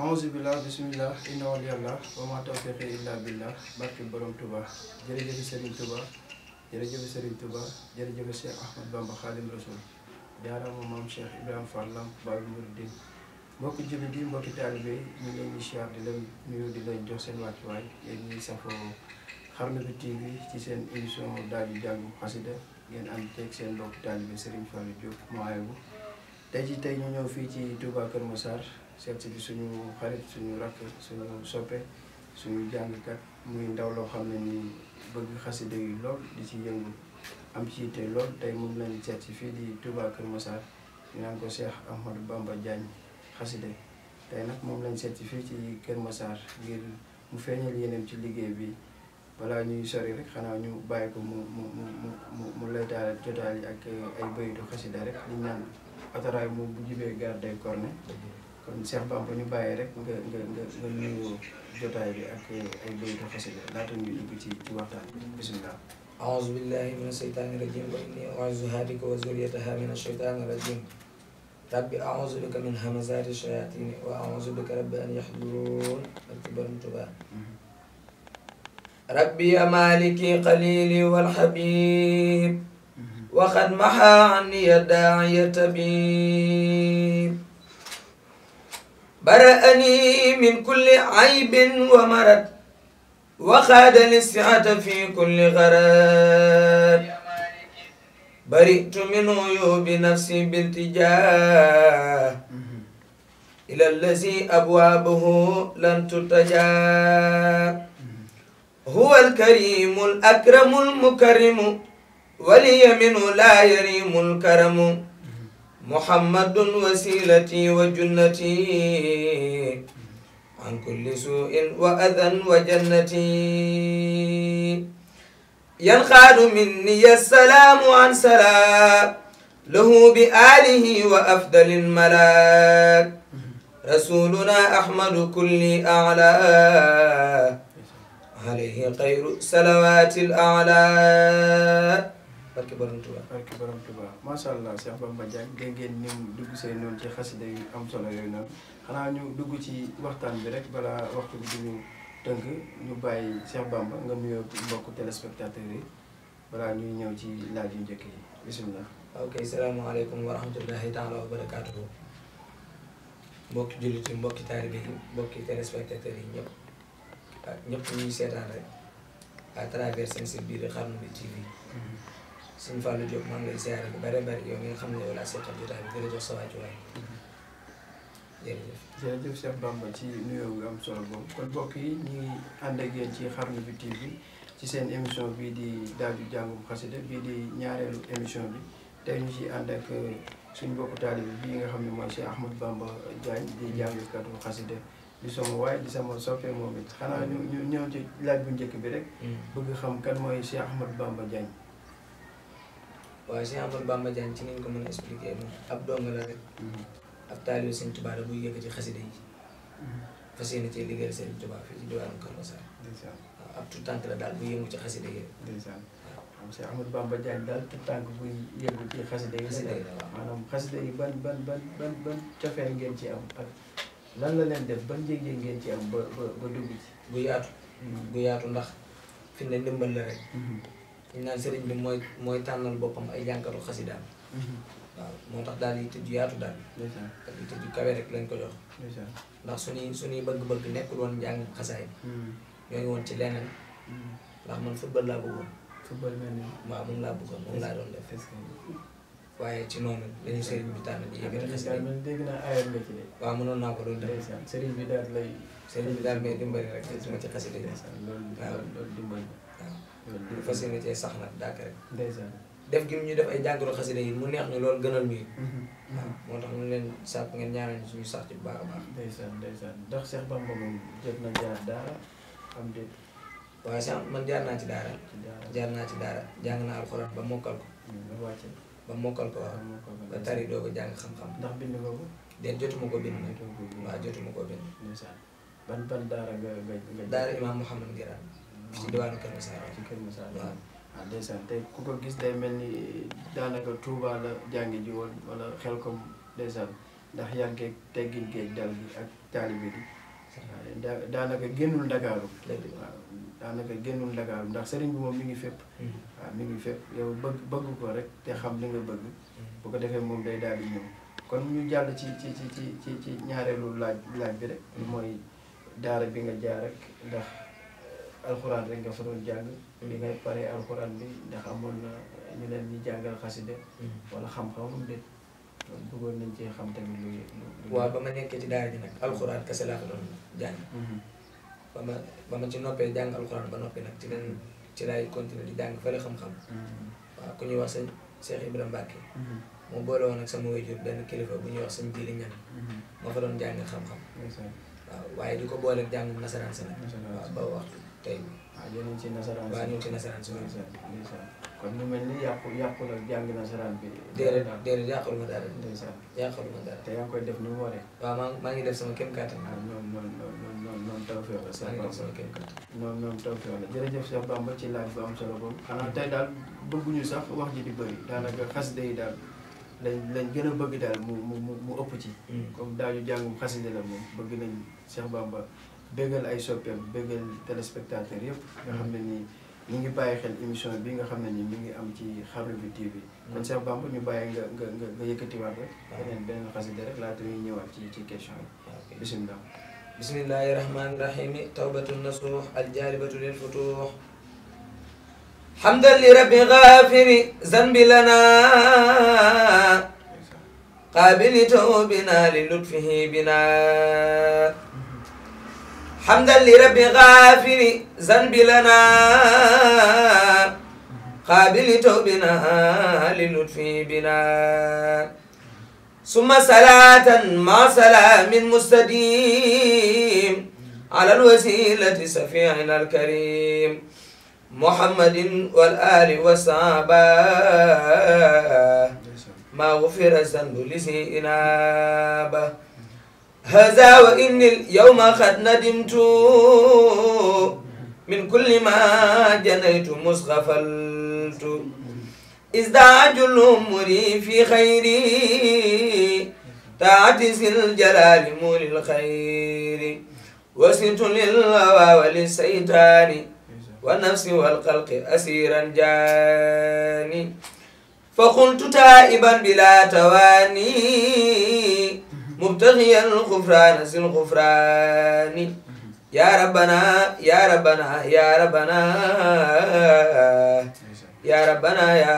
auzu billah bismillah inna waliyallah wa ma tawfiqi illa billah barke borom Touba jërëjëf Serigne Touba jërëjëf Serigne Touba jërëjëf Cheikh Ahmad Bamba Khadim Rasoul jaaraama maam Cheikh Ibrahima Fall Lamp Baabul Muridiin mbokki jullit yi mbokki taalibe yi ñu ngi leen di siyaar di leen nuyu di leen jox seen wàccuwaay yéen ñi safoo Xarnubi TV ci seen émission daal di jàng xasida ngeen ànd ceeg seen mbokki taalibe Serigne Fallou Diop Mouhaïbou tey ñu ñëw fii ci Touba Kër Massar seet si suñu xarit suñu rakk suñu soppe suñu jàngkat muy ndaw loo xam ne ni bëgg xasida yu lool di ci yëngu am ci yitte lool tey moom lañ seet si fii di Touba Kër Massar ñu naan ko Cheikh Ahmadou Bamba Diagne xasida tey nag moom lañ seet si fii ci Kër Massar ngir mu feeñal yeneen ci liggéey bi balaa ñuy sori rek xanaa ñu bàyyi ko mu laytaal jotaal yi ak ay bayitu xasida rek liñ naan ataraay moom bu jibee gaar day korne kon Cheikh Bamba ñu bàyyi rek nga nuyu jotaay bi ak ay bayitu xasida laata ñuy dugg ci waxtaan bi bismillah أعوذ بالله من الشيطان الرجيم وإني أعوذها بك وذريتها من الشيطان الرجيم ربي أعوذ بك من همزات الشياطين وأعوذ بك رب أن يحضرون ربي يا مالكي قليلي والحبيب وقد محى عني الداعي الطبيب برأني من كل عيب ومرض وخاد السعة في كل غرض برئت من عيوب نفسي بالتجاه إلى الذي أبوابه لن تتجا هو الكريم الأكرم المكرم ولي منه لا يريم الكرم محمد وسيلتي وجنتي عن كل سوء وأذى وجنتي ينقاد مني السلام عن سلام له بآله وأفضل الملاك رسولنا أحمد كل أعلى عليه خير صلوات الأعلى barke borom Touba macha allah Cheikh Bamba Diagne dégg ngeen ni mu dugg see noonu ci xasida yu am solo yooyu noonu xanaa ñu dugg ci waxtaan bi rek balaa waxtu bi duñu tënk ñu bàyyi Cheikh Bamba nga nuyoo mbokku téléspectateurs yi balaa ñuy ñëw ci laaj yu njëkk yi bisimilah. ok salaamaaleykum wa rahmatullahi taala wa barakaatuhu mbokki jullit yi mbokki taalibe yi mbokki téléspectateurs yi ñëpp ñuy seetaan rek à travers seen site bii di Xarnubi TV. Sëñ Fallou Diop maa ngi lay ziare bu bare bari yow mi nga xam ne yow laa seetal jotaay bi di la jox sa wàccuwaay jërëjëf Cheikh Bamba ci nuyoo bu am solo boobu kon mbokk yi ñu ngi ànd ak yéen ci Xarnubi TV ci seen émission bii di daal di jàngum xasida bii di ñaareelu émission bi tey ñu ci ànd ak suñu mbokku taalibe bii nga xam ne mooy Cheikh Ahmadou Bamba Diagne di jàngkatu xasida di sama waay di sama soppe moom it xanaa ñu ñëw ci laaj bu njëkk bi rek bëgg xam kan mooy Cheikh Ahmadou Bamba Diagne. waaw Cheikh Ahmadou Bamba Diagne ci niñ ko mën a expliquer moom ab dong la rek ab taalibe Sëñ Tuubaa la buy yëkkati xasida yi fas yéene cee liggéeyal Sëñ Tuubaa fii ci diwaanu Kër Massar waaw ab tout tànk la daal buy yëngu ci xasida yi waaw Cheikh Ahmadou Bamba Diagne daal tout tànk buy yëngu ci xasida yi maanaam xasida yi ban cofeel ngeen ci am ak lan la leen def ban njëg-njëg ngeen ci am ba dugg ci bu yaatu ndax fi ne ndimbal la rek ñu naan sëriñ bi mooy tànnal boppam ay jànkatu xasidaam waaw moo tax daal yi tëj yaatu daal ak yi tëj kawe rek lañ ko jox ndax suñuy bëgg-bëgg nekkul woon njàng xasaay ñoo ngi woon ci leneen ndax man football laa bëggoon waaw moom laa bëggoon moom laa doon def waaye ci noonu dañuy sëriñ bi tànn di yëkkati xasida dégg naa ayal nga ci de waaw mënoon naa ko doon def sëriñ bi daal may dimbali rek suma ci xasida yi waaw loolu dimbali ñu fas yéene cee sax nag daak rek ndeysaan def gi ñu def ay jàngoro xasida yi mu neex ñu loolu gënal ñu waaw moo tax ñu leen sàpp ngeen ñaanal ñu suñu sax ci bu baax a baax ndeysaan ndax Cheikh Bamba moom jot na jaar daara am déet waaye sax man jaar naa ci daara jàng naa alxuraan ba mokkal ko ba mokkal ko waaw ba tari doo ko jàng xam-xam ndax bind nga ko déet jotuma ko bind waaw jotuma ko bind ban daara nga daara Imaam Mouhamad Ngiraan ci diwaanu Kër Massar ci Kër Massar waaw ndeysaan tey ku ko gis day mel ni daanaka Touba la jàngi ji woon wala Xelkom ndeysaan ndax yar geeg teggin geeg dal gi ak taalibe gi daanaka génnul Ndakaaru waaw daanaka génnul Ndakaaru ndax sëriñ bi moom mi ngi fépp waaw mi ngi fépp yow bëgg ko rek te xam li nga bëgg bu ko defee moom day daal di ñëw kon ñu jàll ci ñaareelu laaj bi rek mooy daara bi nga jaar rek ndax alxuraan rek nga fa doon jàng bi ngay paree alxuraan bi ndax amoon na ñu leen di jàngal xasida wala xam-xamum déet loolu bëggoon nañ ci xam tamit lu waaw ba ma nekkee ci daara ji nag alxuraan kese laa fa doon jàng ba ma ci noppee jàng alxuraan ba noppi nag ci laay continuer di jàng fële xam-xam waaw ku ñuy wax sëñ Cheikh Ibrahima Mbacke moo boole woon ak sama waajur benn kilifa bu ñuy wax sëñ Jili Ñan moo fa doon jàng xam-xam waaw waaye di ko booleeg jàngum nasaraan si nag waaw ba waxtu tey waaw yéen ci nasaraan si waaw ñu ci nasaraan si kon mu mel ni yàqu la jàng nasaraan bi déedéet yàqul ma dara ndeysaan yàqul ma dara te yaa ngi koy def ni mu waree waaw maa ngi def sama kéem kàttan noonu tawfeex la maa ngi def sama kéem kàttan noonu tawfeex la jërëjëf Cheikh Bamba ci laaj bu am solo boobu xanaa tey daal bëgguñu sax wax ji di bëri daanaka xasida yi daal lañ gën a bëgg daal mu ëpp ci comme daañu jàngum xasida la moom bëgg nañ Cheikh Bamba béggal ay soppeem béggal téléspectateur yëpp nga xam ne nii ñu ngi bàyyi xel émission bi nga xam ne ni mi ngi am ci Xarnu bi TV kon Cheikh Bamba ñu bàyyi nga yëkkatiwaat rek beneen xasida rek laata ñuy ñëwaat ci question yi bisimilah bismillahi rahmani rahimi tawbatu nasuux aljalibatu lil futuux hamdan li rabbi ghafiri zanbi lana qabili tawbina li lutfihi bina حمدا لرب غافر ذنب لنا قابل توبنا للطف بنا ثم صلاة مع سلام مستديم على الوسيلة سفيعنا الكريم محمد والآل والصحابة ما غفر الذنب لذي إنابة هذا وإني اليوم قد ندمت من كل ما جنيت مسغفلت ازداد الأمور في خيري تعتز الجلال مول الخير وسنت للهوى وللسيطان والنفس والقلق أسيرا جاني فقلت تائبا بلا تواني مبتغيا الغفران ذي الغفران يا ربنا يا ربنا يا ربنا يا ربنا يا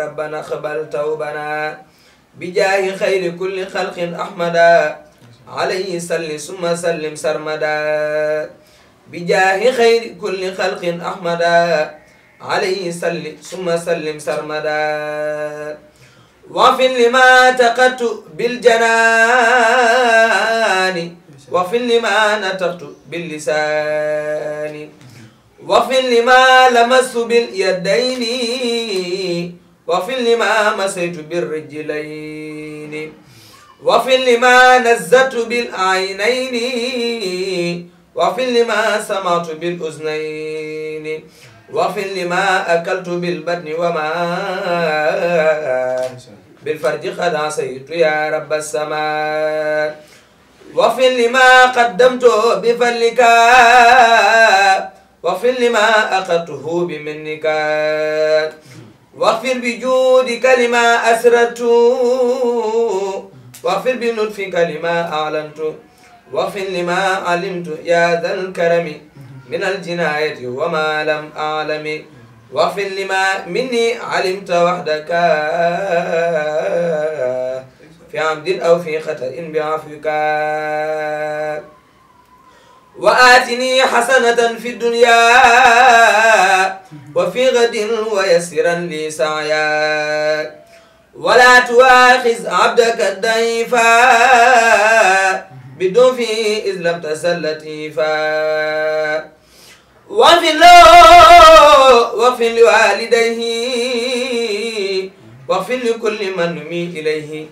ربنا قبل توبنا بجاه خير كل خلق أحمدا عليه صل ثم سلم سرمدا بجاه خير كل خلق أحمدا عليه صل ثم سلم سرمدا وفن لما تقت بالجنان وفن لما نطقت باللسان وفن لما لمست باليدين وفن لما مسيت بالرجلين وفن لما نزلت بالعينين وفن لما سمعت بالأذنين وفن لما أكلت بالبطن وما بالفرج قد عصيت يا رب السماء وفن لما قدمت بفضلك وفن لما أخذته بمنك واغفر بجودك لما أسررت واغفر بلطفك لما أعلنت وفن لما علمت يا ذا الكرم من الجناية وما لم أعلم واغفر لما مني علمت وحدك في عمد أو في خطأ بعفوك وآتني حسنة في الدنيا وفي غد ويسرا لي سعيا ولا تؤاخذ عبدك الضعيفا بدفي إذ لم تزل لطيفا واغفر لوالديه واغفر لكل من نمي إليه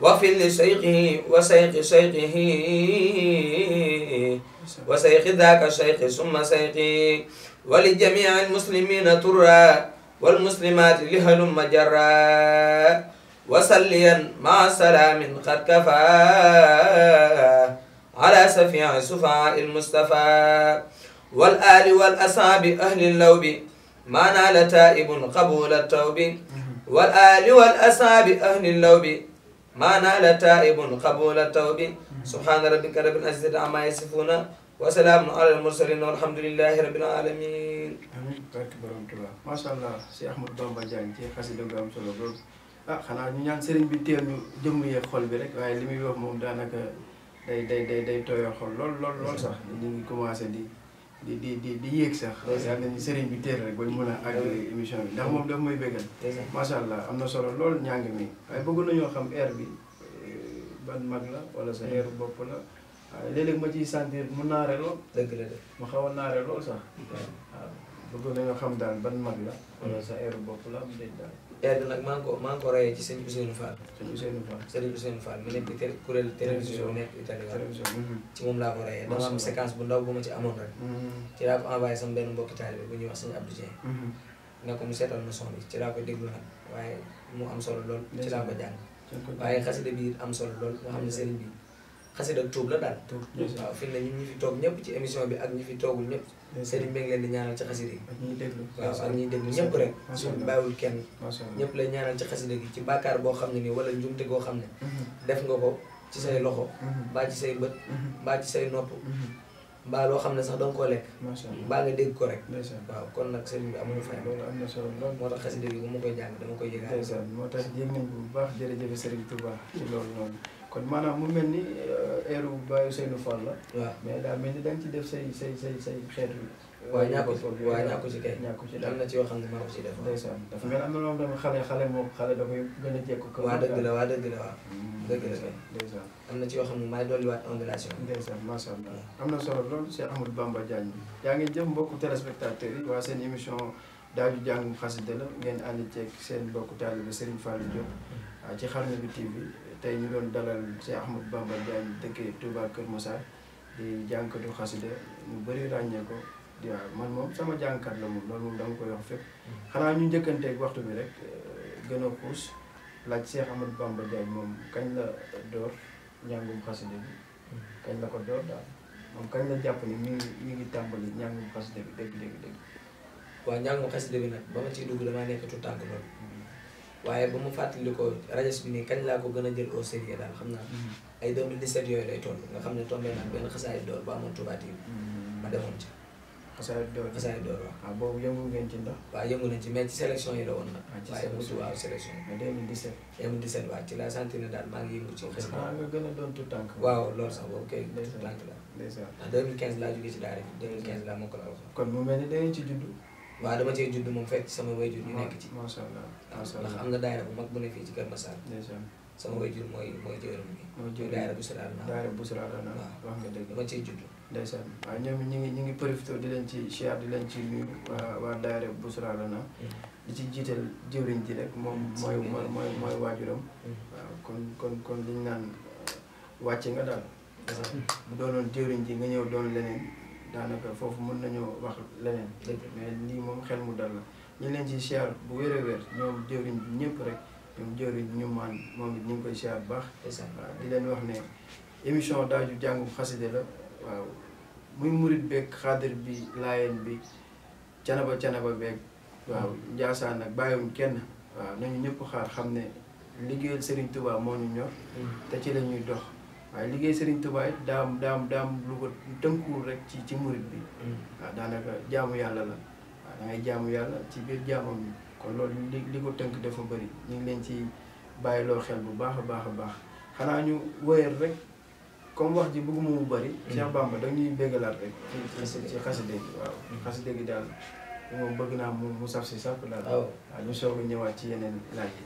واغفر لشيخه وشيخ شيخه وشيخ ذاك الشيخ ثم شيخه ولجميع المسلمين ترى والمسلمات لهلم جرا وسليا مع سلام قد كفى على سفيع سفعاء المصطفى والآل والأصحاب أهل اللوب ما نال تائب قبول التوب والآل والأصحاب أهل اللوب ما نال تائب قبول التوب سبحان ربك رب العزة عما يصفون وسلام على المرسلين والحمد لله رب العالمين. amiin barke borom Tuubaa macha allah Cheikh Ahmadou Bamba Diagne ci xasida gu am solo loolu xanaa ñu ñaan sëriñ bi teel ñu jëmm yeeg xol bi rek waaye li muy wax moom daanaka day tooyoo xol lool sax ñu ngi commencé di yéeg sax. yàlla nañu sëriñ bi teel rek ba ñu mën a àggale émission bi ndax moom daf may bëggal. macha allah am na solo lool ñàng mi waaye bëgg nañoo xam air bi ban mag la wala sa airu bopp la. waaw léeg-léeg ma ciy sentir mu naare lool. dëgg la de ma xaw a naare lool sax. waaw bëgg nañoo xam daal ban mag la. wala sa airu bopp la am déet daal. air bi nag maa ngi ko royee ci sëñ Ousseynou Fall. sëñ Ousseynou Fall. sëñ Ousseynou Fall mi nekk kuréel télévision bi nekk Italie ci moom laa ko royee. dama am séquence bu ndaw bu ma ci amoon rek. ci laa ko envoyé sama benn mbokki taalibe bu ñuy wax sëñ Abdou Dieng. ne ko mu seetal ma son bi ci laa ko déglu nag waaye mu am solo lool. ci laa ko jàng. waaye xasida bi am solo lool nga xam ne sëriñ bi xasida tuub la daal. waaw fi ne ñun ñi fi toog ñëpp ci émission bi ak ñi fi toogul ñëpp. sëriñ bi ngi leen di ñaanal ci xasida yi. ak ñuy déglu waaw ak ñuy déglu ñëpp rek. suñu bàyyiwul kenn. ñëpp lay ñaanal ci xasida gi ci bàkkaar boo xam ne nii wala njumte goo xam ne. def nga ko ci say loxo. mbaa ci say bët. mbaa ci say nopp. mbaa loo xam ne sax danga koo lekk. mbaa nga dégg ko rek. waaw kon nag sëriñ bi amuñu fay. loolu am na solo lool. moo tax xasida gi bu ma koy jàng dama koy yëgaat. moo tax yëg nañ bu baax jërëjëf Sëriñ Touba ci loolu noonu kon maanaam mu mel ni airu Baye Ousseynou Fall la. waaw mais daa mel ni da nga ci def say xeetu. waaw ñàkku ci kay. ñàkku ci am na ci yoo xam ne maa ko ci def. ndeysaan dafa mel am na loolu tamit xale moom xale da koy gën a jekku ko. waaw dëgg la waaw dëgg la waaw. dëgg la kay. ndeysaan am na ci yoo xam ne maay dolliwaat ondulation. ndeysaan macha allah am na solo loolu Cheikh Ahmadou Bamba Diagne bi yaa ngi jëf mbokku téléspectateurs yi waa seen émission Daaju Jàng Xasida la ngeen ànd ceeg seen mbokku taalibe Serigne Fallou Diop ci Xarnu bi TV tey ñu doon dalal Cheikh Ahmadou Bamba Diagne dëkkee Touba Kër Massar di jànkatu xasida ñu bëri ràññee ko di waaw man moom sama jànkat la moom loolu moom dama koy wax fépp xanaa ñu njëkkanteeg waxtu bi rek gën a xuus laaj Cheikh Ahmadou Bamba Diagne moom kañ la door njàngum xasida bi kañ la ko door daal moom kañ la jàpp ni mi ngi tàmbali njàngum xasida bi dégg waaw njàngum xasida bi nag ba ma ciy dugg damaa nekk tout tànk loolu waaye ba mu fàttali ko rajas bi nii kañ laa ko gën a jël au sérieux daal xam naa ay 2017 yooyu lay toll nga xam ne tombé naa benn xasaay door ba amoon Touba TV ma demoon ci xasaay door waaw boobu yëngu ngeen ci ndax waaw yëngu nañ ci mais ci sélection yi la woon nag waaye mujj waaw sélection yi 2017 waaw ci laa sentir ne daal maa ngi yëngu ci xasida nga gën a doon tout tànk waaw loolu sax boobu kay tout tànk la ndeysaan ndax 2015 laa jógee ci daara bi 2015 laa mokkal alxuraan kon mu mel ni da ngeen ci juddu waaw dama cee judd moom fekk sama wayjur ñu nekk ci macha allah ndax am na daayira bu mag bu ne fii ci Kër Massar sama wayjur mooy jëwriñ bi mooy daayira bu Sura Adana daayira bu Sura Adana wax nga dëgg dama cee judd ndeysaan waaw ñoom ñu ngi profité di leen ci siyaar di leen ci nuyu waa daayira bu Sura Adana di ci jiital jëwriñ ji rek moom mooy waajuram waaw kon liñ naan wàcce nga daal bu doonoon jëwriñ ji nga ñëw doon leneen daanaka foofu mën nañoo wax leneen mais lii moom xel mu dal la ñu leen ci siyaar bu wér a wér ñoom jëwriñ bi ñëpp rek ñoom jëwriñ ñu maan moom it ñu ngi koy siyaar bu baax waaw di leen wax ne émission Daaju Jàngum Xasida la waaw muy murit beeg xaadir bi laayeen bi canaba beeg waaw njaasaan nag bàyyiwuñ kenn waaw nañu ñëpp xaar xam ne liggéeyal Serigne Touba moo ñu ñor te ci la ñuy dox waaye liggéey Serigne Touba it daam lu ko tënkuwul rek ci murit bi waaw daanaka jaamu yàlla la waaw da ngay jaamu yàlla ci biir jaamam bi kon loolu li ko tënk dafa bëri ñu ngi leen ci bàyyiloo xel bu baax a baax xanaa ñu wóyal rek comme wax ji bëgguma mu bëri Cheikh Bamba dañuy béggalaat rek ci xasida gi waaw xasida gi daal moom bëgg naa mu saf si sàpp daal waaw ñu soog a ñëwaat ci yeneen laaj yi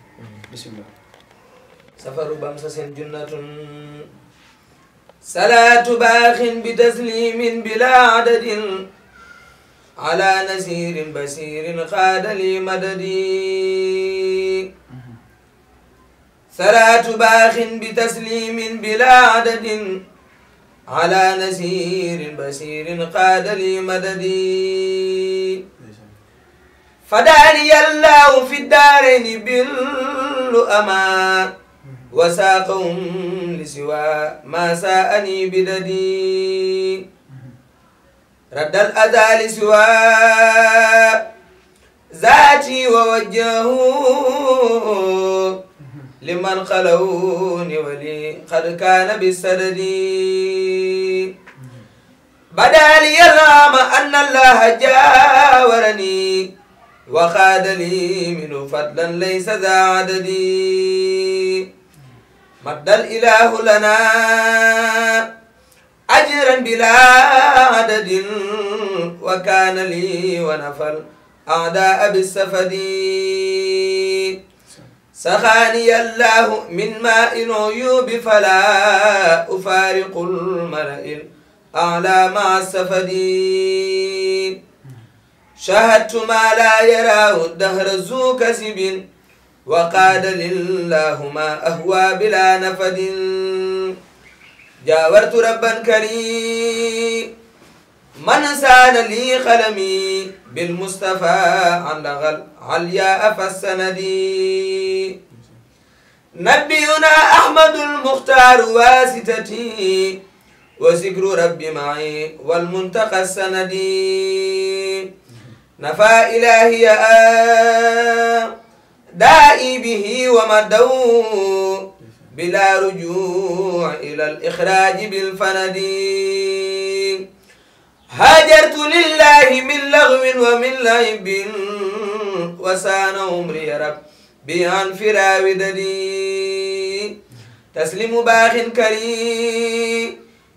bismillah safaru bam sa seen junnatun salaatu baaxin bi taslimin bila adadin ala nasirin basirin xaadali madadi salaatu baaxin bi taslimin bila adadin ala nasirin basirin xaadali madadi fadaani yallahu fi daarayni bil كل أمان وساقهم لسوى ما ساءني بددي رد الأذى لسوى ذاتي ووجهه لمن خلوني ولي قد كان بالسدد بدا لي العام أن الله جاورني وخاد لي منه فضلا ليس ذا عدد مد الإله لنا أجرا بلا عدد وكان لي ونفل أعداء بالسفد سخاني الله من ماء العيوب فلا أفارق الملأ الأعلى مع السفد شاهدت ما لا يراه الدهر ذو كسب وقاد لله ما أهوى بلا نفد جاورت ربا كريم من سان لي قلمي بالمصطفى عن لغل علياء فالسندي نبينا أحمد المختار واسطتي وذكر ربي معي والمنتقى السندي نفى إلهي دائي به ومدو بلا رجوع إلى الإخراج بالفند هاجرت لله من لغو ومن لعب وسان عمري ربي عن فراوددي تسلم باخ كريم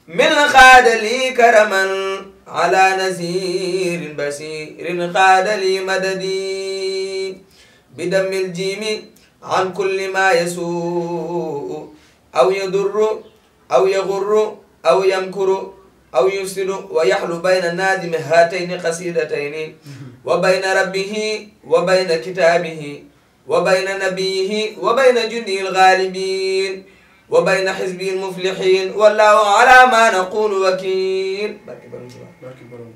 من خاد لي كرما على نزير بصير خاد لي مددي بدم الجيم عن كل ما يسوء أو يضر أو يغر أو يمكر أو يفسد ويحل بين النادم هاتين قصيدتين وبين ربه وبين كتابه وبين نبيه وبين جنده الغالبين وبين حزبه المفلحين والله على ما نقول وكيل. barke borom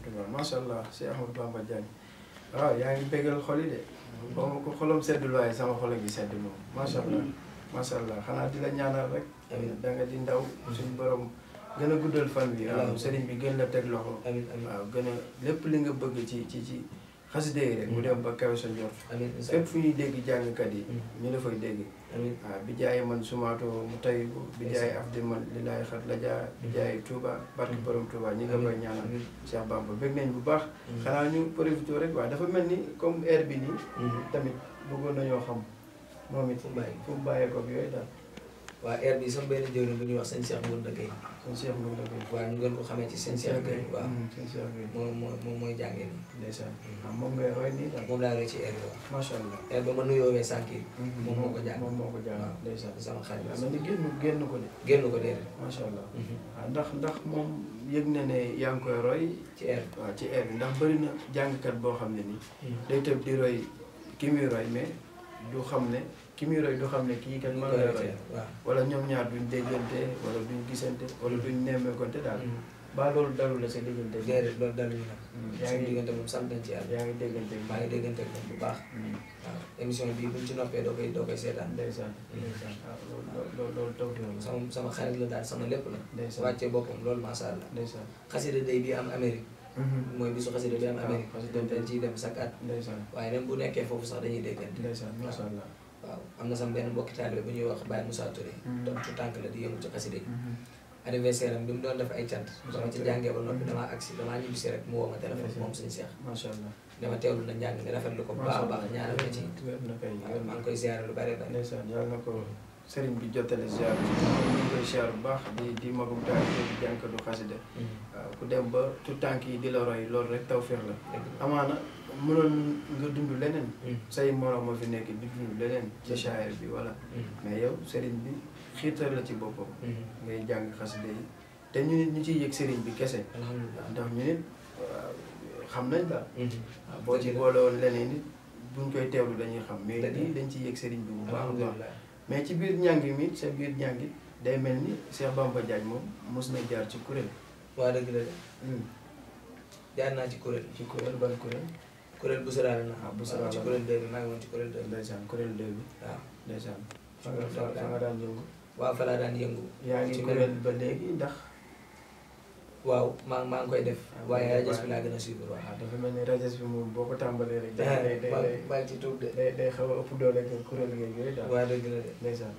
Tuubaa macha allah si Ahmadou Bamba Diagne waaw yaa ngi bégal xol yi de ba ma ko xolam seddul waaye sama xol gi sedd moom macha allah xanaa di la ñaanal rek da nga di ndaw suñu borom gën a guddal fan bi waaw sëriñ bi gën la teg loxo waaw gën a lépp li nga bëgg ci xasida yi rek mu dem ba kawe sa njort fépp fu ñuy dégg jàngkat yi ñu la fay dégg waaw bi jaay man sumaato mu tayibu bi jaay afdi man lilaay xat la jaa bi jaay Touba barke borom Touba ñi nga koy ñaanal Cheikh Bamba bëgg nañ bu baax xanaa ñu profité rek waaw dafa mel ni comme air bi nii tamit bëggoon nañoo xam moom it fu mu bàyyee ko yooyu daal waa air bi sama benn jëwriñ bu ñuy wax sëñ Cheikh Ngounda Gueye sëñ Cheikh Ngounda Gueye waaw ñu gën ko xamee ci sëñ Cheikh Gueye waaw sëñ Cheikh Gueye moom mooy jàngee nii ndeysaan moom ngay roy nii daal moom laa roy ci air bi waaw macha allah air ba ma nuyoowee sànq yi moom moo ko jàng moom moo ko jàng ndeysaan sama xarit am na ni génn ko de génn ko déedéet macha allah waaw ndax moom yëg na ne yaa ngi koy roy ci air bi waaw ci air bi ndax bëri na jàngkat boo xam ne nii day tëb di roy ki muy roy mais du xam ne ki muy roy du xam ne kii kan mën lay roy wala ñoom ñaar duñ déggante wala duñ gisante wala duñ nemmeekonte daal ba loolu dalul la sa diggante déedéet loolu daluñu nag yaa ngi diggante moom sant nañ ci yàlla yaa ngi déggante maa ngi déggante ak moom bu baax waaw émission bii buñ ci noppee doo koy seetaan ndeysaan waaw loolu taw sama xarit la daal sama lépp la wàccee boppam loolu macha allah ndeysaan xasida day bi am Amérique mooy bisu xasida bi am Amérique dañ ciy dem chaque at waaye même bu nekkee foofu sax dañuy déggante ndeysaan macha allah waaw am na sama benn mbokki taalibe bu ñuy wax Baye Moussa Touré tu tànk la di yëngu ci xasida yi anniversaire am bi mu doon def ay cant dama ci jàngee ba noppi damaa agsi damaa ñibbisi rek mu woo ma téléphone moom suñu Cheikh macha allah dama teewlu na njàng mi rafetlu ko bu baax a baax ñaanal ma ci maa ngi koy ziare lu bare bare ndeysaan yàlla na ko sëriñ bi jottale ziar ñu ngi koy ziar bu baax di magum taal di jànkatu xasida waaw ku dem ba tout tànk yi di la roy loolu rek tawfeex la amaana mënoon nga dund leneen say morom moo fi nekk di dund leneen ci shaayir bi wala mais yow sëriñ bi xiirtal la ci boppam ngay jàng xasida yi te ñu nit ñu ciy yëg sëriñ bi kese alhamdulilah ndax ñu nit xam nañ daal waaw boo ci boole woon leneen nit buñ koy teewlu dañuy xam mais lii dañ ciy yëg sëriñ bi bu baax a baax mais ci biir njàng mi sa biir njàngit day mel ni Cheikh Bamba Diagne moom mos na jaar ci kuréel waa dëgg la de jaar naa ci kuréel ban kuréel kuréel bu suraale na. waaw bu suraale ci kuréel 2 bi maa ngi woon ci kuréel 2 bi. ndeysaan kuréel 2 bi. waaw ndeysaan. fa nga daan yëngu. waaw fa laa daan yëngu. yaa ngi kuréel ba léegi ndax. waaw maa ngi koy def. waaye rajas bi laa gën a suivre waaw. dafa mel ni rajas bi moom boo ko tàmbalee rek. maa ngi ci tuub de. day xaw a ëpp doole ak kuréel yooyu daal. waaw dëgg la de. ndeysaan.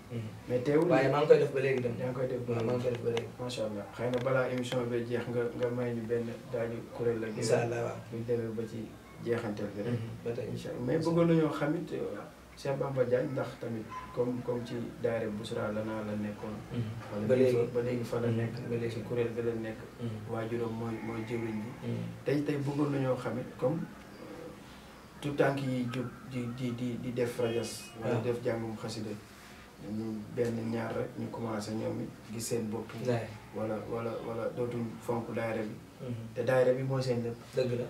mais teewul waaye maa ngi koy def ba léegi dem. yaa ngi koy def ba léegi maa ngi koy def ba léegi. macha allah xëy na balaa émission bi jeex nga may ñu benn daal di kuréel la. incha allah waaw buñ demee ba ci jeexantal bi rek. ba tey incha allah mais bëggoon nañoo xamit Cheikh Bamba Diagne ndax tamit comme ci daayira Bousra la naa la nekkoon. ba léegi ba léegi fa la nekk. ba léegi ci kuréel ga la nekk. waajuram mooy jëwriñ bi. tey bëggoon nañoo xamit comme tout tànk yi jóg di def rajas. wala def jàngum xasida ñu benn ñaar rek ñu commencé ñoom it gis seen bopp. wala dootuñ fonk daayira bi. te daayira bi mooy seen lépp. dëgg la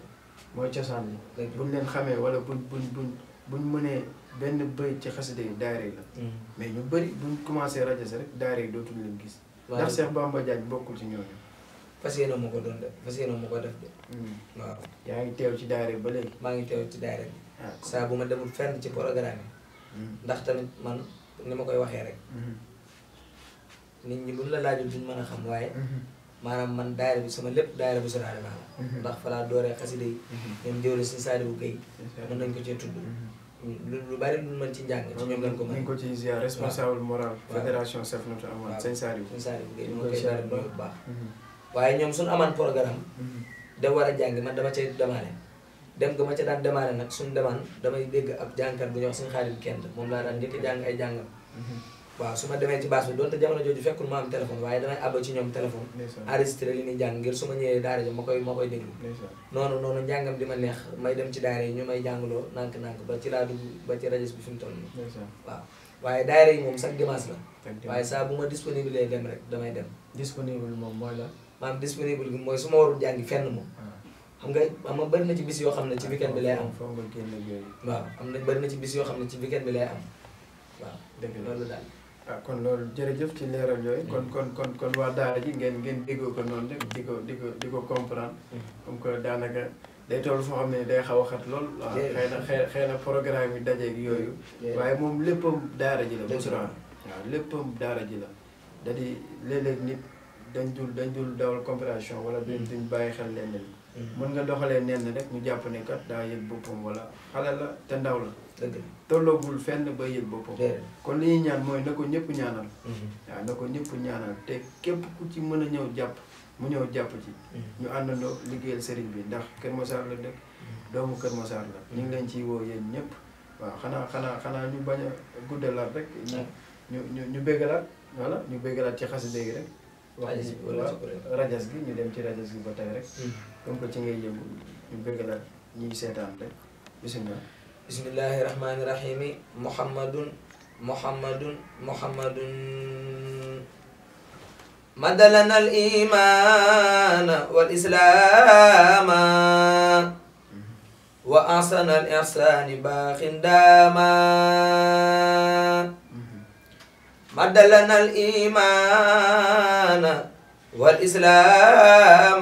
mooy cosaan bi. buñ leen xamee wala buñ mënee benn bëy ci xasida yi daayira yi la. mais ñu bëri buñ commencé rajas rek daayira yi dootuñ leen gis. ndax Cheikh Bamba Diagne bokkul ci ñooñu. fas yéene ma ko doon def fas yéene ma ko def de. waaw yaa ngi teew ci daayira ba léegi. maa ngi teew ci daayira bi. saa bu ma demul fenn ci programme yi. ndax tamit man ni ma koy waxee rek. nit ñi buñ la laajul duñ mën a xam waaye. maanaam man daayira bi sama lépp daayira bu suraale naa la. ndax fa laa dooree xasida yi. ñoom jëwle si Sadibou Guèye. mën nañ ko cee tudd. lu bari lu mën ci njàng ci ñoom lañ ko mën. nañ ko ci ziar responsable moral. fédération Sef Natu Aman sëñ Sadibou. sëñ Sadibou Guèye ñu koy daal bu baax. waaye ñoom suñu amaan programme. da war a jàng man dama cay démarré. dem nga ma ca daan démarré nag suñu demaan damay dégg ab jàngkat bu ñuy wax suñu Xaadim Kend moom laa daan njëkk jàng ay jàngam. waaw su ma demee ci bâche bi doonte jamono jooju fekkul ma am téléphone waaye damay abba ci ñoom téléphone. enregistré li ñuy jàng ngir su ma ñëwee daara ja ma koy déglu. noonu njàngam di ma neex may dem ci daara yi ñu may jàngaloo nànk-nànk ba ci laa dugg ba ci rajo bi fi mu toll nii. waaw waaye daara yi moom chaque dimanche la. waaye saa bu ma disponible dem rek damay dem. disponible moom mooy la. maanaam disponible gi mooy su ma warul jàngi fenn moom. xam nga bëri na ci bis yoo xam ne ci weekend bi lay am. waaw bëri na ci bis yoo xam ne ci weekend bi lay am waaw. dëgg loolu daal. kon loolu jërëjëf ci leeral yooyu. kon waa daara ji ngeen déggoo ko noonu rek di ko comprendre. comme que daanaka day toll foo xam ne day xaw a xat lool. waaw xëy na programme yi dajeeg yooyu. waaye moom léppam daara ji la. Bousra waaw léppam daara ji la. da di léeg-léeg nit dañ dul dawal compréhension wala duñ bàyyi xel lenn li. mën nga doxalee nenn rek ñu jàpp ne kat daa yëg boppam wala xale la te ndaw la. dëgg tolloogul fenn ba yëg boppam. kon li ñuy ñaan mooy na ko ñëpp ñaanal. waaw na ko ñëpp ñaanal te képp ku ci mën a ñëw jàpp mu ñëw jàpp ci. ñu àndandoo liggéeyal sëriñ bi ndax Kër Massar la dëkk doomu Kër Massar la. ñu ngi leen ciy woo yéen ñëpp. waaw xanaa ñu bañ a guddalaat rek. ñu béggalaat voilà ñu béggalaat ci xasida yi rek. rajas gi ñu dem ci rajas gi ba tey rek. comme que ci ngay yëngu ñu béggalaat ñuy seetaan rek bisimilah. bismillahi rahmani rahimi muhammadun madalana al iman wal islam wa ahsana al ihsan baaxin dama madalana al iman wal islam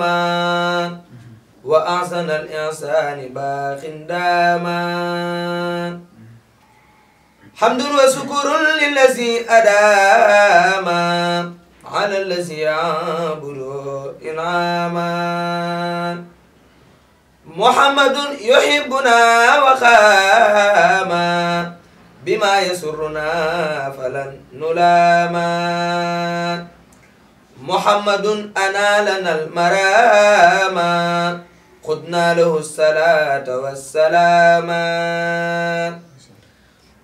wa ahsana al ihsani baaxin dama hamdun wa sukurun lillazi adama ala allazi yabudu inama muhammadun yuhibbuna wa khama bima yasurruna falan nulama muhammadun analana al marama خذنا له الصلاة والسلام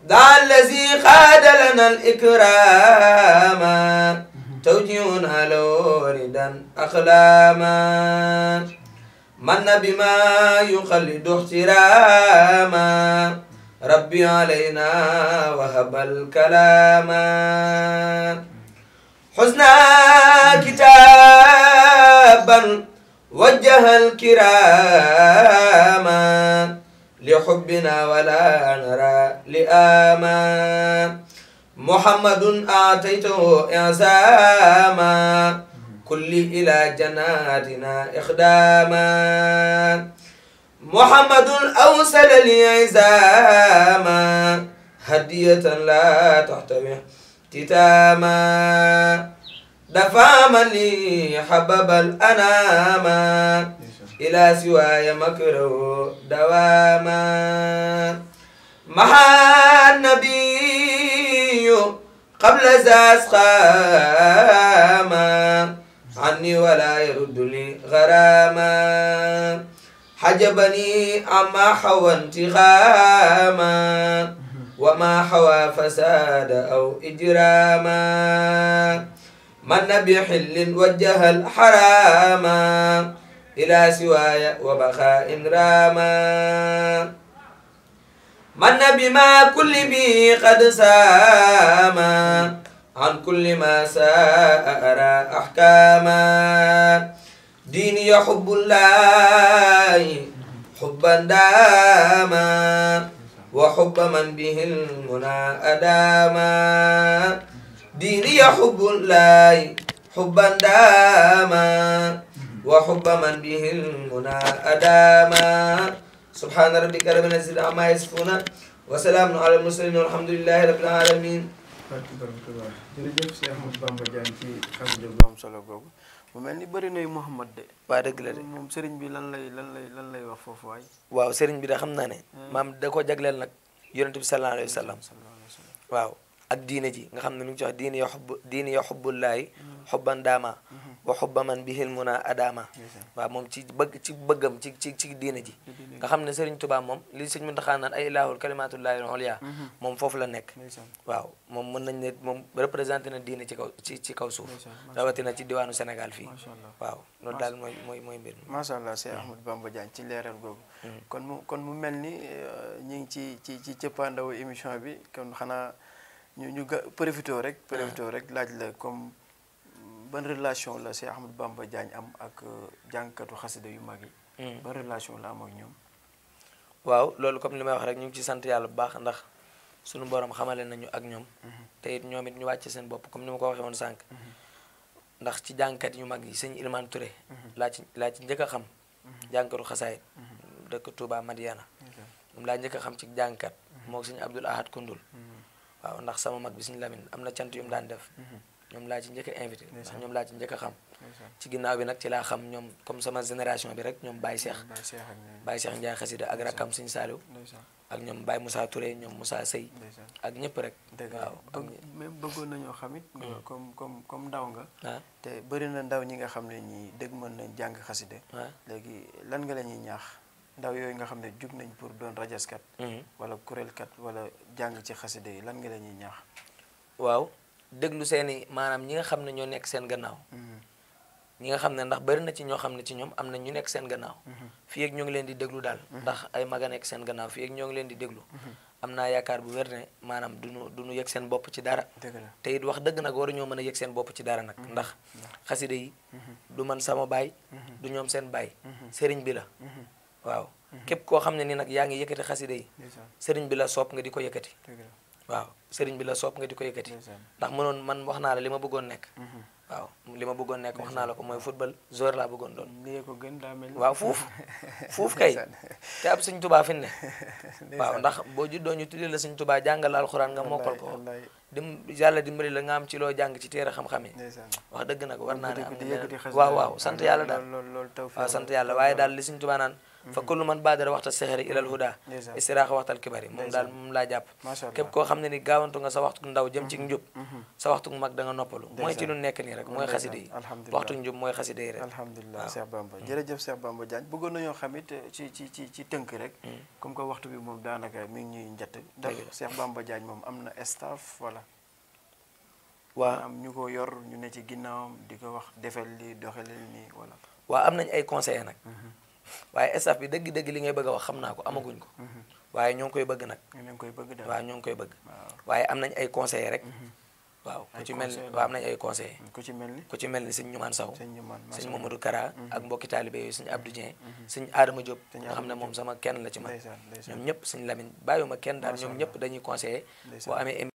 دعا الذي خاد لنا الإكرام توجيهنا له ردا أخلاما من بما يخلد احتراما ربي علينا وهب الكلام حسنا كتابا وجه الكرام لحبنا ولا نرى لآما محمد آتيته إعزاما كل إلى جناتنا إخداما محمد أوصل لي عزاما هدية لا تحتوي اختتاما دفع من لي حبب الأنام إلى سواي مكره دواما مع النبي قبل ذا أسقاما عني ولا يرد لي غراما حجبني عما حوى انتقاما وما حوى فساد أو إجراما من بحل وجه الحراما إلى سواي وبخاء راما من بما كل بي قد ساما عن كل ما ساء أرى أحكاما ديني حب الله حبا داما وحب من به المنى أداما ديني حب الله حبا داما وحب من به المنى أداما سبحان ربك رب العزة عما يصفون وسلام على المرسلين والحمد لله رب العالمين. barke borom Tuubaa jërëjëf Cheikh Ahmadou Bamba Diagne ci xasida bu am solo googu mu mel ni bëri nay Muhammad de. waa dëgg la de moom sëriñ bi lan lay wax foofu waay. waaw sëriñ bi da xam naa ne. maam da ko jagleel nag yonent bi sallallahu alayhi wa sallam. waaw ak diine ji nga xam ne mi ngi ci wax diine ya xubbullaahi xubban daama wa xubba man bihil muna adama waaw moom ci bëggam ci diine ji nga xam ne Sëriñ Tuubaa moom li sëñ Muntaxaa naan ay ilaahul kalimatullahi al-ulya moom foofu la nekk waaw moom mën nañ ne moom représenté na diine ci kaw suuf rawatina ci diwaanu Sénégal fii waaw loolu daal mooy mbir mi macha allah Cheikh Ahmadou Bamba Diagne ci leeral googu kon mu mel ni ñu ngi ci cëppaandawu émission bi kon xanaa ñu profité rek laaj la comme ban relation la Cheikh Ahmadou Bamba Diagne am ak jàngkatu xasida yu mag yi. ban relation la am ak ñoom. waaw loolu comme li may wax rek ñu ngi ci sant yàlla bu baax ndax sunu borom xamale nañu ak ñoom. te it ñoom it ñu wàcce seen bopp comme ni ma ko waxee woon sànq. ndax ci jàngkat yu mag yi sëñ Ilman Touré. laa ci njëkk a xam. jàngkatu xasaayit dëkk Touba Madiana. moom laa njëkk a xam ci jàngkat. moo sëñ Abdul Ahad Kundul. waaw ndax sama mag bi sëñ Lamine am na cant yu mu daan def. ñoom laa ci njëkk a invité ndax ñoom laa ci njëkk a xam ci ginnaaw bi nag ci laa xam ñoom comme sama génération bi rek ñoom Baye Cheikh Ndiaye xasida ak rakam Sëñ Saaliw ak ñoom Baye Moussa Touré ñoom Moussa Sey ak ñëpp rek waaw même bëggoon nañoo xamit comme ndaw nga te bëri na ndaw ñi nga xam ne ñi dëgg mën nañ jàng xasida léegi lan nga la ñuy ñaax ndaw yooyu nga xam ne jug nañ pour doon rajaskat wala kuréelkat wala jàng ci xasida yi lan nga la ñuy ñaax waaw déglu seeni maanaam ñi nga xam ne ñoo nekk seen gannaaw ñi nga xam ne ndax bari na ci ñoo xam ne ci ñoom am na ñu nekk seen gannaaw fii ak ñoo ngi leen di déglu daal ndax ay mag a nekk seen gannaaw fii ak ñoo ngi leen di déglu am naa yaakaar bu wér ne maanaam duñu yëg seen bopp ci dara te it wax dëgg nag waruñoo mën a yëg seen bopp ci dara nag ndax xasida yi du man sama baay du ñoom seen baay sëriñ bi la waaw képp koo xam ne ni nag yaa ngi yëkkati xasida yi sëriñ bi la soob nga di ko yëkkati waaw sëriñ bi la soob nga di ko yëkkati ndax mënoon man wax naa la li ma bëggoon nekk waaw li ma bëggoon nekk wax naa la ko mooy football joueur laa bëggoon doon waaw fuuf kay te ab Sëñ Tuubaa fi ne waaw ndax boo juddoo ñu tuddee la Sëñ Tuubaa jàngal alxuraan nga mokkal ko yàlla dimbali la nga am ci loo jàng ci téere xam-xam yi wax dëgg nag war naa ne am waaw sant yàlla daal waaw sant yàlla waaye daal li Sëñ Tuubaa naan fa kullu man baadara waxta sexeri ilal huda istiraaxa waxtal kibari moom daal moom laa jàpp képp koo xam ne ni gaawantu nga sa waxtu ndaw jëm ci njub sa waxtu mag da nga noppalu mooy ci lu nekk nii rek mooy xasida yi waxtu njub mooy xasida yi rek alhamdulilah Cheikh Bamba jërëjëf Cheikh Bamba Diagne bëggoon nañoo xamit ci tënk rek comme que waxtu bi moom daanaka mi ngi ñuy njëtt ndax Cheikh Bamba Diagne moom am na staff wala waaw am ñu ko yor ñu ne ci ginnaawam di ko wax defal li doxalal nii wala waaw am nañ ay conseillers nag waaye staff bi dëgg-dëgg li ngay bëgg a wax xam naa ko amaguñ ko waaye ñoo ngi koy bëgg nag waaw ñoo ngi koy bëgg waaye am nañ ay conseillers rek waaw ku ci mel ni waaw am nañ ay conseillers ku ci mel ni sëñ Ñumaan Saw sëñ Mamadou Kara ak mbokki taalibe yooyu sëñ Abdou Dieng sëñ Adama Diop nga xam ne moom sama kenn la ci man ñoom ñëpp sëñ Lamine bàyyiwuma kenn daal ñoom ñëpp dañuy conseiller boo amee émission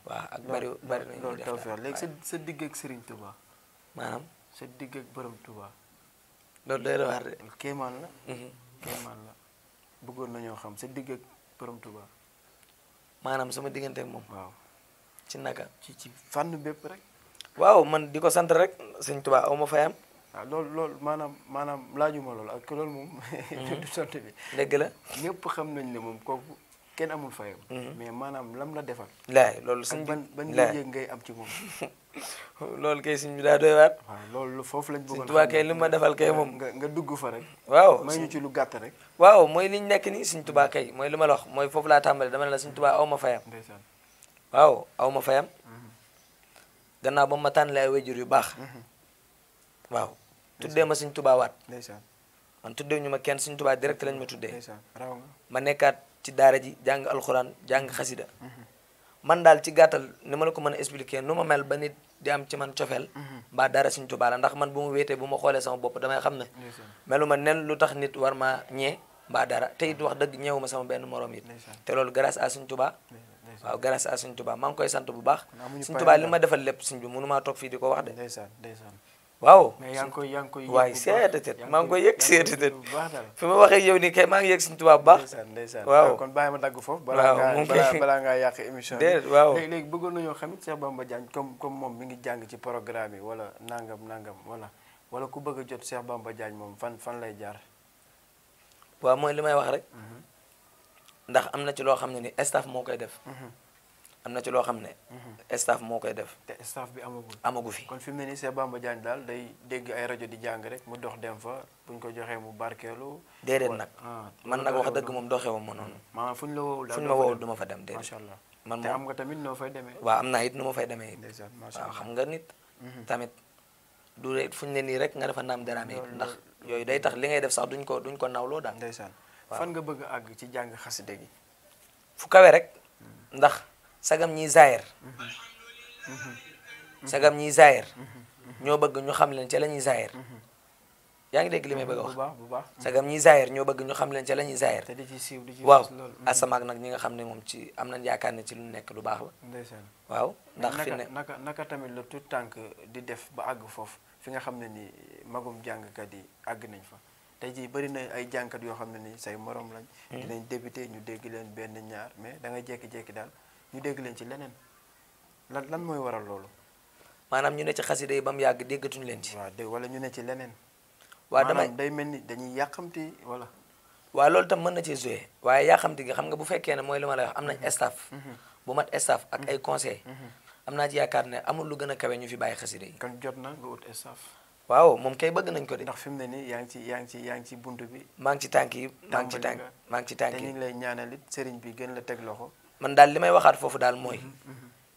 waaw ak bari nañu loolu tawfeex léegi sa digg ak Serigne Touba maanaam sa digg ak borom Touba loolu doy na waar de. kéemaan la. kéemaan la bëggoon nañoo xam sa digg ak borom Touba. maanaam sama diggante ak moom. waaw ci naka. ci fànn bépp rek. waaw man di ko sant rek sëñ Touba aw ma fayam. waaw loolu maanaam laajuma loolu ak loolu moom. du sant bi. dëgg la. ñëpp xam nañ ne moom kooku kenn amul fayam. mais maanaam lam la defal. laay loolu ak sëñ ban bi yëg ngay am ci moom. loolu kay sëñ bi daa doy waat. waaw loolu foofu lañ bëggoon sëñ Touba kay li ma defal kay moom. nga dugg fa rek. waaw may ñu ci lu gàtt rek. waaw mooy li ñu nekk nii sëñ Touba kay mooy li ma la wax mooy foofu laa tàmbale dama ne la sëñ Touba aw ma fayam. ndeysaan. waaw aw ma fayam. gannaaw ba ma tànnalee ay wayjur yu baax. waaw tuddee ma sëñ Touba waat. ndeysaan. man tuddee ñu ma kenn sëñ Touba direct lañ ma tuddee. ndeysaan raw nga. ma nekkaat ci daara ji jàng alxuraan jàng xasida man daal ci gàttal ni ma la ko mën a expliquer nu ma mel ba nit di am ci man cofeel mbaa dara sëñ Touba la ndax man bu ma wéetee bu ma xoolee sama bopp damay xam ne melu ma nen lu tax nit war ma ñee mbaa dara te it wax dëgg ñeewu ma sama benn morom it te loolu grâce à sëñ Touba waaw grâce à sëñ Touba maa ngi koy sant bu baax sëñ Touba li ma defal lépp sëñ bi mënu maa toog fii di ko wax de ndeysaan ndeysaan. waaw mais yaa ngi koy waaye seetetet maa ngi koy yëg seetetet bu baax daal. fi ma waxee yow nii kay maa ngi yëg sëñ Touba bu baax ndeysaan ndeysaan. waaw kon bàyyi ma dagg foofu. waaw moom balaa ngaa yàq émission bi. déedéet waaw léegi bëggoon nañoo xamit Cheikh Bamba Diagne comme moom mi ngi jàng ci programme yi wala nangam wala ku bëgg a jot Cheikh Bamba Diagne moom fan lay jaar. waaw mooy li may wax rek ndax am na ci loo xam ne ni staff moo koy def am na ci loo xam ne staff moo koy def te staff bi amagu fi kon fi mu ne nii Cheikh Bamba Diagne daal day dégg ay rajo di jàng rek mu dox dem fa buñ ko joxee mu barkeelu. déedéet nag man nag wax dëgg moom doxewu ma noonu maanaam fu ñu la wowul fu ñu ma wowul du ma fa dem déedéet macha allah man te moom am nga tamit noo fay demee. waaw am naa it nu ma fay demee it ndeysaan macha waaw allah xam nga nit tamit du rek fu ñu ne nii rek nga defa naam daraame it ndax yooyu day tax li ngay def sax duñ ko nawloo daal ndeysaan. waaw. fan nga bëgg a àgg ci jàng xaside gi. fu kawe rek ndax sagam ñiy zaayir sagam ñiy zaayir ñoo bëgg ñu xam leen ca la ñuy zaayir yaa ngi dégg li may bëgg a wax bu baax. sagam ñiy zaayir ñoo bëgg ñu xam leen ca la ñuy zaayir te di ci siiw di ci waaw fës lool. asamaak nag ñi nga xam ne moom ci am nañ yaakaar ne ci lu nekk lu baax la ndeysaan. waaw ndax fi ne naka tamit la tout tànk di def ba àgg foofu fi nga xam ne ni magum jàngkat yi àgg nañ fa tey jii bëri na ay jàngkat yoo xam ne ni say morom lañ. dinañ débuté ñu dégg leen benn ñaar mais da ngay jékki-jékki daal ñu dégg leen ci leneen lan mooy waral loolu. maanaam ñu ne ci xasida yi ba mu yàgg déggatuñu leen ci waaw dégg wala ñu ne ci leneen. waaw damay maanaam day mel ni dañuy yàqamti wala. waaw loolu tam mën na cee joué waaye yaa xam te gi xam nga bu fekkee ne mooy li ma lay wax am nañ staff bu mat staff ak ay conseil am naa ci yaakaar ne amul lu gën a kawe ñu fi bàyyi xasida yi kon jot na nga ut staff. waaw moom kay bëgg nañ ko de ndax fi mu ne nii yaa ngi ci buntu bi. maa ngi ci tànk yi maa ngi ci tànk maa ngi ci tànk te ñu yi ngi lay ñaanal it sëriñ bi gën la teg loxo. man daal li may waxaat foofu daal mooy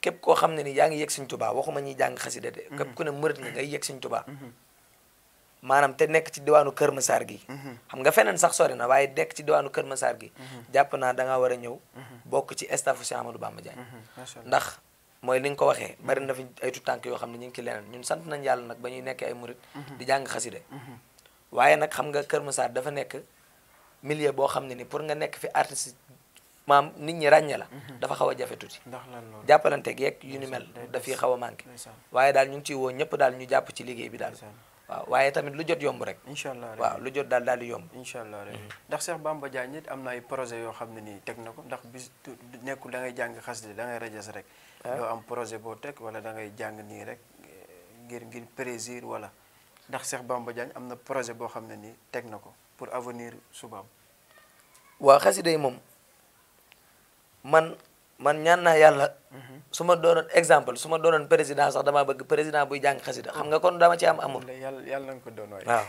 képp koo xam ne ni yaa ngi yegg Sëñ Tuubaa waxuma ñuy jàng xasida de képp ku ne murit nga ngay yegg Sëñ Tuubaa maanaam te nekk ci diwaanu Kër Masaar gi xam nga feneen sax sori na waaye nekk ci diwaanu Kër Masaar gi jàpp naa da ngaa war a ñëw bokk ci staffu Cheikh Amadou Bamba Diagne ndax mooy li nga ko waxee bari na fi ay tutànk yoo xam ne ñu ngi ci leneen ñun sant nañ yàlla nag ba ñuy nekkee ay murit di jàng xasida waaye nag xam nga Kër Masaar dafa nekk milieu boo xam ne ni pour nga nekk fi artiste maam nit ñi ràññe la dafa xaw a jafe tuuti ndax lan loolu jàppalante geeg yu ni mel dafiy xaw a manqué waaye daal ñu ngi ciy woo ñëpp daal ñu jàpp ci liggéey bi daal waaw waaye tamit lu jot yomb rek incha allah waaw lu jot daal di yomb incha allah rek ndax Cheikh Bamba Diagne nit am na ay projet yoo xam ne nii teg na ko ndax bis nekkul da ngay jàng xasida da ngay rajas rek doo am projet boo teg wala da ngay jàng nii rek ngir plaisir wala ndax Cheikh Bamba Diagne am na projet boo xam ne nii teg na ko pour avenir subaam. waaw xasida yi moom man ñaan naa yàlla su ma doonoon exemple su ma doonoon président sax damaa bëgg président buy jàng xasida xam nga kon dama ci am amul yàlla na nga ko doon waay waaw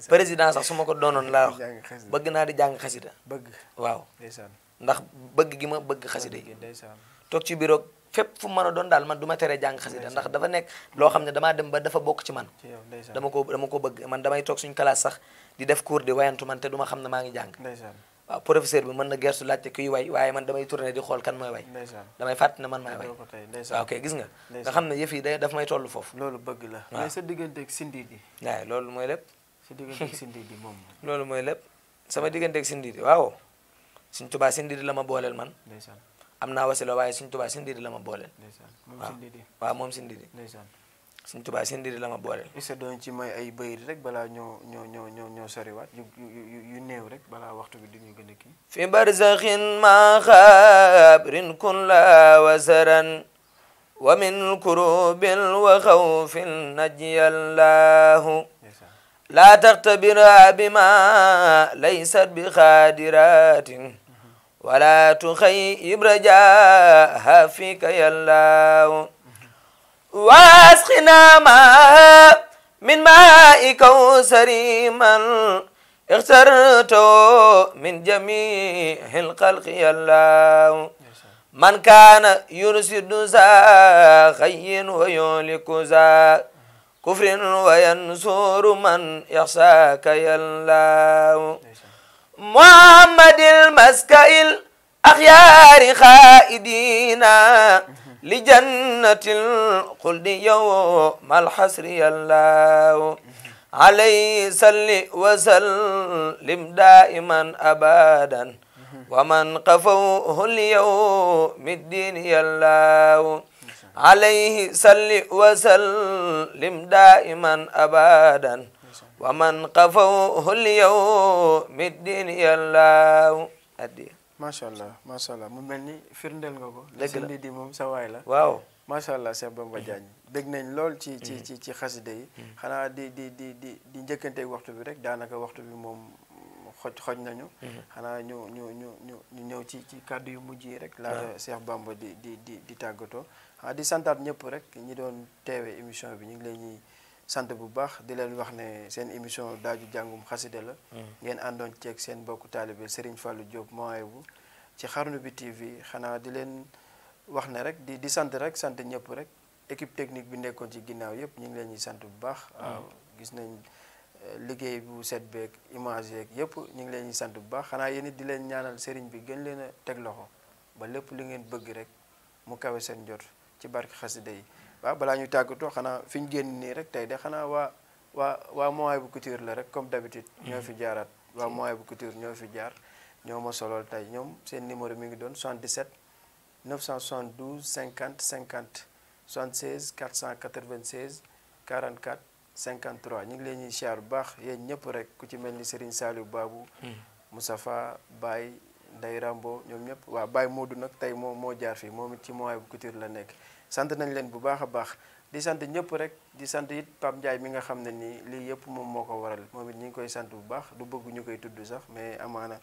président sax su ma ko doonoon laa wax bëgg naa di jàng xasida bëgg waaw ndeysaan ndax bëgg gi ma bëgg xasida yi ndeysaan toog ci bureau fépp fu mu mën a doon daal man du ma teree jàng xasida ndax dafa nekk loo xam ne damaa dem ba dafa bokk ci man ci yow ndeysaan dama ko bëgg man damay toog suñu classe sax di def cours di wayantu man te du ma xam ne maa ngi jàng ndeysaan waaw professeur bi mën na gersu laajte kuy way waaye man damay tourné di xool kan mooy way ndeysaan damay fàtt ne man maay way doo ko tey ndeysaan waaw kay gis nga nga xam ne yëf yi daf may toll foofu loolu bëgg la waaw mais sa digganteeg Sindidi waaw loolu mooy lépp sa digganteeg Sindidi moom loolu mooy lépp sama digganteeg Sindidi waaw Sëñ Tuubaa Sindidi la ma booleel man ndeysaan am naa wasila waaye Sëñ Tuubaa Sindidi la ma booleel ndeysaan moom waaw Sindidi waaw moom Sindidi ndeysaan Sëñ Tuubaa seen ndiri la ma booleel. est-ce que doon ci may ay bayit rek balaa ñoo soriwaat yu néew rek balaa waxtu bi duñu gën a kii. fi barzaxin ma xabrin kun la wasaran wa min kurubin wa xawfin najiyallahu la taxtabira bima laysat bi xaadiratin wala tuxayyib rajaha fika yallahu واسقنا ماء من ماء كوثر من اخترته من جميع الخلق يا الله من كان يرشد ذا خي ويهلك ذا كفر وينصر من يخشاك يا الله محمد المسكئ الأخيار خائدين لجنة الخلد يوم الحسر يا الله عليه صل وسلم دائما أبدا ومن قفوه اليوم الدين يا الله عليه صل وسلم دائما أبدا ومن قفوه اليوم الدين يا الله macha allah mu mel ni firndeel nga ko. dëgg la di moom sa waay la. waaw macha allah Cheikh Bamba Diagne dégg nañ lool ci xasida yi. xanaa di njëkkanteeg waxtu bi rek daanaka waxtu bi moom xoj nañu. xanaa ñu ñëw ci kàddu yu mujj yi rek. laata Cheikh Bamba di tàggatoo. xanaa di santaat ñëpp rek ñi doon teewee émission bi ñu ngi leen ñuy sant bu baax di leen wax ne seen émission daaju jàngum xasida la. ngeen àndoon ceeg seen mbokku taalibe Serigne Fallou Diop Mawahibou ci Xarnu bi TV xanaa di leen wax ne rek di sant rek sant ñëpp rek équipe technique bi nekkoon ci ginnaaw yëpp ñu ngi leen ñuy sant bu baax. waaw gis nañ liggéey bu set beeg image yeeg yëpp ñu ngi leen ñuy sant bu baax xanaa yéen it di leen ñaanal Serigne bi gën leen a teg loxo ba lépp li ngeen bëgg rek mu kawe seen jot ci barke xasida yi. waaw balaa ñu tàggatoo xanaa fi ñu génn nii rek tey de xanaa waa Mawahibou Couture la rek comme d'habitude ñoo fi jaaraat waa Mawahibou Couture ñoo fi jaar ñoo ma solool tey ñoom seen numéro mi ngi doon 77 972 50 50 76 496 44 53 ñu ngi leen ñuy siyaar bu baax yéen ñëpp rek ku ci mel ni Serigne Saliou Babou Moustapha Baye Ndeye Rambo ñoom ñëpp waaw Baye Modou nag tey moo jaar fii moom it ci Mawahibou Couture la nekk sant nañ leen bu baax a baax di sant ñëpp rek di sant it Pape Ndiaye mi nga xam ne nii lii yëpp moom moo ko waral moom it ñu ngi koy sant bu baax du bëgg ñu koy tudd sax mais amaana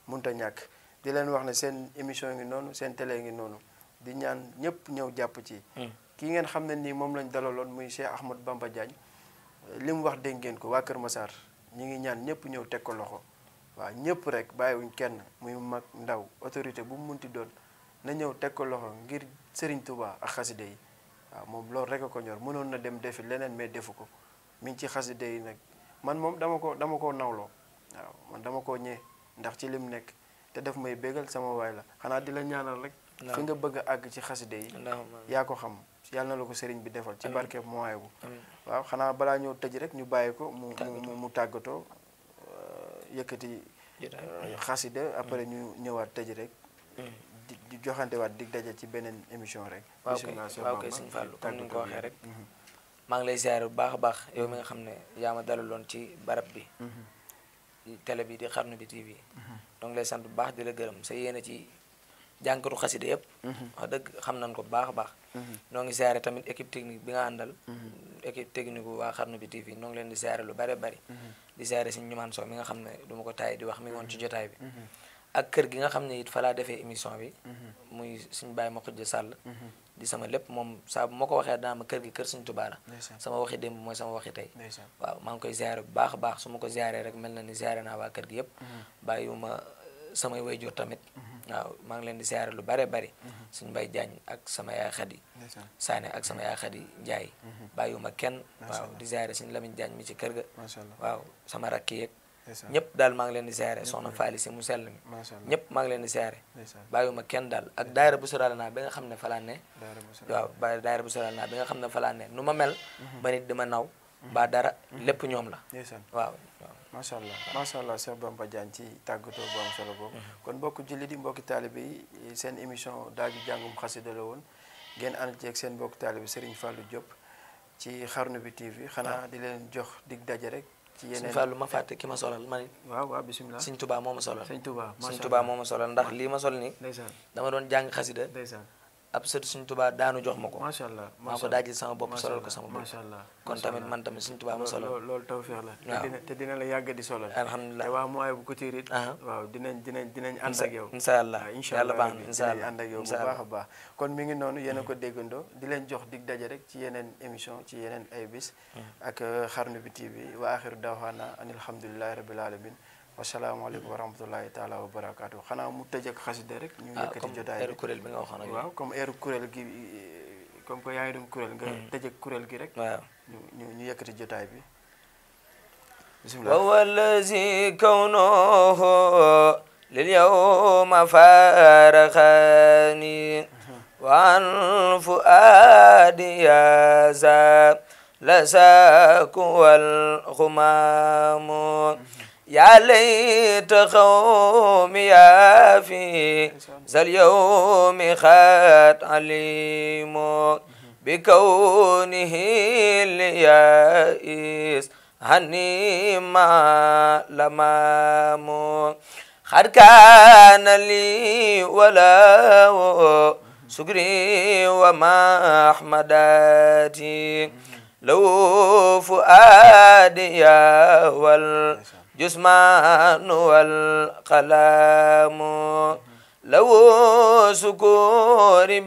mënut a ñàkk di leen wax ne seen émission ngi noonu seen télé ngi noonu di ñaan ñëpp ñëw jàpp ci. kii ngeen xam ne nii moom lañ dalaloon muy Cheikh Ahmadou Bamba Diagne li mu wax dégg ngeen ko waa Kër Massar ñi ngi ñaan ñëpp ñëw teg ko loxo waaw ñëpp rek bàyyiwuñ kenn muy mag ndaw autorité bu mu munti doon na ñëw teg ko loxo ngir Serigne Touba ak xaside yi waaw moom loolu rek a ko ñor mënoon na dem defi leneen mais defu ko mi ngi ci xaside yi nag man moom dama ko nawloo waaw man dama koo ñee ndax ci lim nekk te daf may bégal sama waay la xanaa di la ñaanal rek fi nga bëgg a àgg ci xaside yi yaa ko xam yàlla na la ko Serigne bi defal ci barke Mawahibou waaw xanaa balaa ñëw tëj rek ñu bàyyi ko mu tàggatoo yëkkati xasida après ñu ñëwaat tëj rek di joxante waat dig daje ci beneen émission rek. waaw kay Sëñ Fallou comme ni nga ko waxee rek. maa ngi lay ziare bu baax a baax yow mi nga xam ne yaa ma dalaloon ci barab bi. télé bi di Xarnu bi TV. donc lay sant bu baax di la gërëm sa yéene ci jànkatu xasida yëpp. wax dëgg xam nañ ko bu baax a baax. noo ngi ziare tamit équipe technique bi nga àndal. équipe technique bu waa Xarnu bi TV noo ngi leen di ziare lu bare bari. di ziare Sëñ Ñumaan Sow mi nga xam ne du ma ko taay di wax mi ngi woon ci jotaay bi. ak kër gi nga xam ne it fa laa defee émission bi. muy suñu bàyyi ma xujja sàll. di sama lépp moom saa bu ma ko waxee dana ma kër gi kër Sëñ Tuubaa la. sama waxi démb mooy sama waxi tey. waaw maa ngi koy ziare bu baax a baax su ma ko ziare rek mel na ni ziare naa waa kër gi yëpp. bàyyiwuma samay wayjur tamit. waaw maa ngi leen di ziare lu bare bari. suñu Mbay Jaañ ak sama yaay Xadi Saane ak sama yaay Xadi Njaay bàyyiwuma kenn. waaw di ziare suñu Lamin Jaañ mi ci kër ga. waaw sama rakki yeeg ñëpp daal maa ngi leen di siyaare soxna Faali si mu sell mi ñëpp maa ngi leen di siyaare bàyyiwuma kenn daal ak daayira bu soral naa bi nga xam ne falaa ne waaw daayira bu soral naa bi nga xam ne falaa ne nu ma mel ba nit dima naw ba dara lépp ñoom la waaw macha allah Cheikh Bamba Diagne ci tàggatoo bu am solo boobu kon mbokk julli di mbokki taalibe yi seen émission daaju jàngum xasida la woon ngeen ànd ci ak seen mbokk taalibe Serigne Fallou Diop ci Xarnu bi TV xanaa di leen jox dig daje rek ci Sëñ yeneen Fallou ma fàtte ki ma solal man it waaw bisimilah Sëñ Tuubaa moo ma solal sëñ Touba Sëñ Tuubaa moo ma solal ndax lii ma sol nii ndeysaan dama doon jàng xasida ndeysaan ab sët Sëñ Tuubaa daanu jox ma ko macha allah maa ko daajil sama bopp solal ko sama bopp macha allah kon tamit man tamit Sëñ Tuubaa ma solal loolu tawfeex la waaw te dina la yàgg di solal alhamdulilah te waa mooy bu ko tiirit waaw dinañ ànd ak yow incha allah incha yàlla allah baax na incha allah ànd ak yow bu baax a baax kon mi ngi noonu yéen a ko déggandoo di leen jox dig daje rek ci yeneen émission ci yeneen ay bis ak Xarnu bi TV wa axiru dawxaana an alhamdulilahi rabbil alamin wasalaamaaleykum wa rahmatullahi taala wa barakaatu xanaa mu tëj ak xasida rek ñu yëkkati jotaay heure kuréel bi nga waxoon ak waaw comme heure kuréel gi comme que yaa ngi doon kuréel nga tëj ak kuréel gi rek waaw ñu yëkkati jotaay bi bismillah وهو الذي كونه لليوم فارقني وعن فؤادي يا لساك والغمام يا ليت قومي في ذا اليوم خات عليم بكونه اليائس هني ما لمام قد كان لي ولا سكري وما أحمداتي لو فؤادي والجسمان والقلام لو سكوري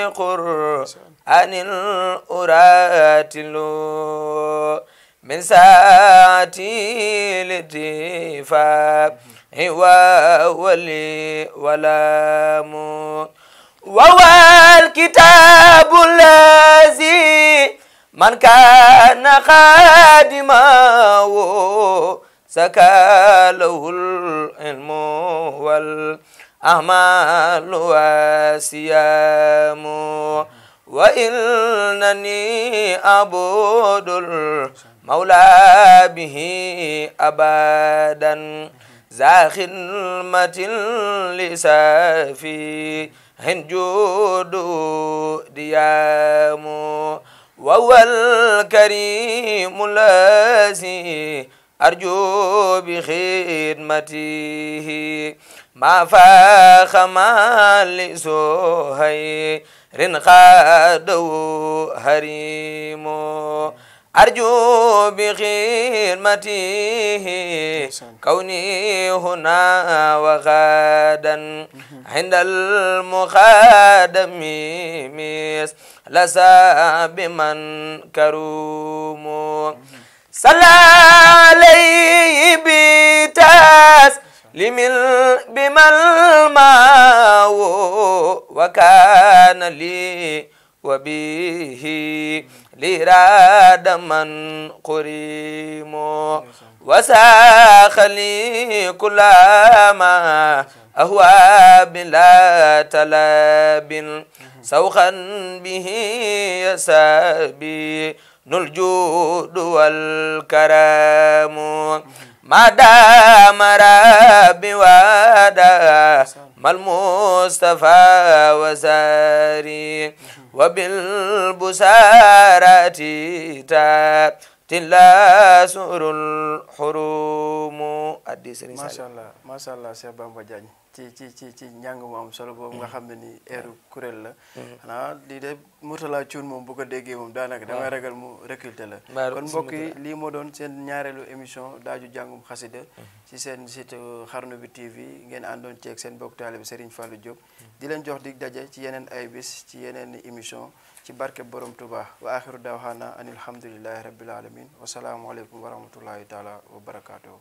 بقرآن الأرات من ساعتي لتفاق وولي ولام وهو الكتاب الذي من كان خادمه سكى له العلم والأعمال والصيام وإنني أعبد المولى به أبدا ذا خدمة لسافي هنجود ديام وهو الكريم الذي أرجو بخدمته ما فاخ ما لسهير خادو هريم أرجو بخدمته كوني هنا وغدا عند المخادم مس لساب من كروم صلى عليه بتاس لمن بما الماء وكان لي وبه لراد من قريم وساخ لي كل ما أهوى بلا تلاب سوخا به يسابي الجود والكرام ما دام ربي ودا ما المصطفى وزاري وبالبسارات تلا سور الحروم macha allah Cheikh Bamba Diagne ci njàng mu am solo boobu nga xam ne ni heure kuréel la xanaa lii de Mourtala Thioune moom bu ko déggee moom daanaka damay ragal mu recruter la kon mbokk yi lii moo doon seen ñaareelu émission daaju jàngum xasida ci seen site Xarnu bi TV ngeen àndoon ceeg seen bokk taalibe Serigne Fallou Diop di leen jox dig daje ci yeneen ay bis ci yeneen émission ci barke borom Touba wa axiru dawxaana an alhamdulillahi rabbil alamin wasalaamualeykum wa rahmatullahi taala wa barakatuhu